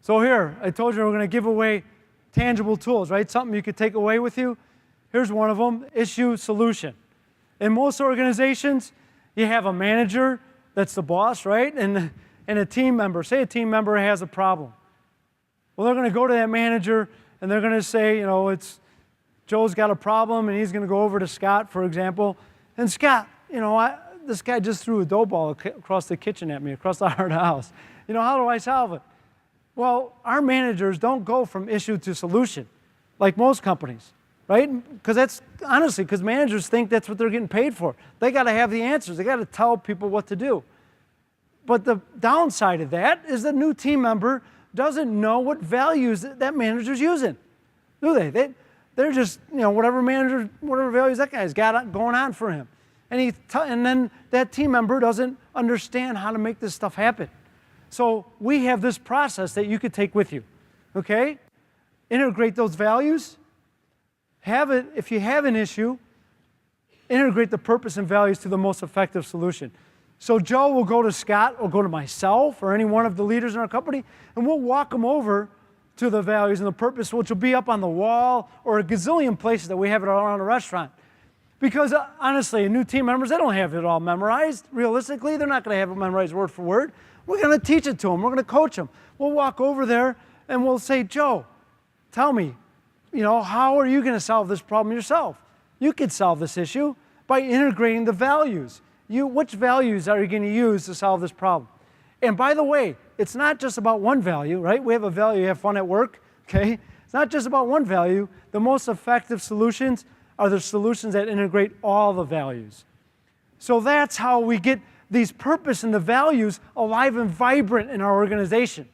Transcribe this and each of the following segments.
So here, I told you we're going to give away tangible tools, right? Something you could take away with you. Here's one of them, issue solution. In most organizations, you have a manager that's the boss, right? And a team member. Say a team member has a problem. Well, they're going to go to that manager and they're going to say, it's Joe's got a problem, and he's going to go over to Scott, for example. And Scott, this guy just threw a dough ball across the kitchen at me, across the heart of the house. How do I solve it? Well, our managers don't go from issue to solution like most companies, right? Because managers think that's what they're getting paid for. They got to have the answers. They got to tell people what to do. But the downside of that is the new team member doesn't know what values that manager's using, do they? They're just, whatever values that guy's got going on for him. And then that team member doesn't understand how to make this stuff happen. So we have this process that you could take with you, okay? Integrate those values. If you have an issue, integrate the purpose and values to the most effective solution. So Joe will go to Scott or go to myself or any one of the leaders in our company, and we'll walk them over to the values and the purpose, which will be up on the wall or a gazillion places that we have it around the restaurant. Because honestly, new team members, they don't have it all memorized. Realistically, they're not going to have it memorized word for word. We're going to teach it to them. We're going to coach them. We'll walk over there and we'll say, Joe, tell me, how are you going to solve this problem yourself? You could solve this issue by integrating the values. Which values are you going to use to solve this problem? And by the way, it's not just about one value, right? We have a value, have fun at work, okay? It's not just about one value. The most effective solutions are the solutions that integrate all the values. So that's how we get these purpose and the values alive and vibrant in our organization.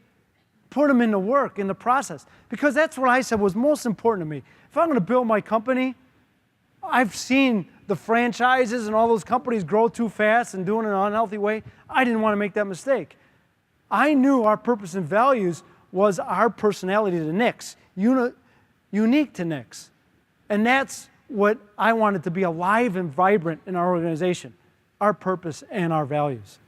Put them into work, in the process. Because that's what I said was most important to me. If I'm going to build my company, I've seen the franchises and all those companies grow too fast and doing it in an unhealthy way. I didn't want to make that mistake. I knew our purpose and values was our personality to Nix, unique to Nix. And that's what I wanted to be alive and vibrant in our organization, our purpose and our values.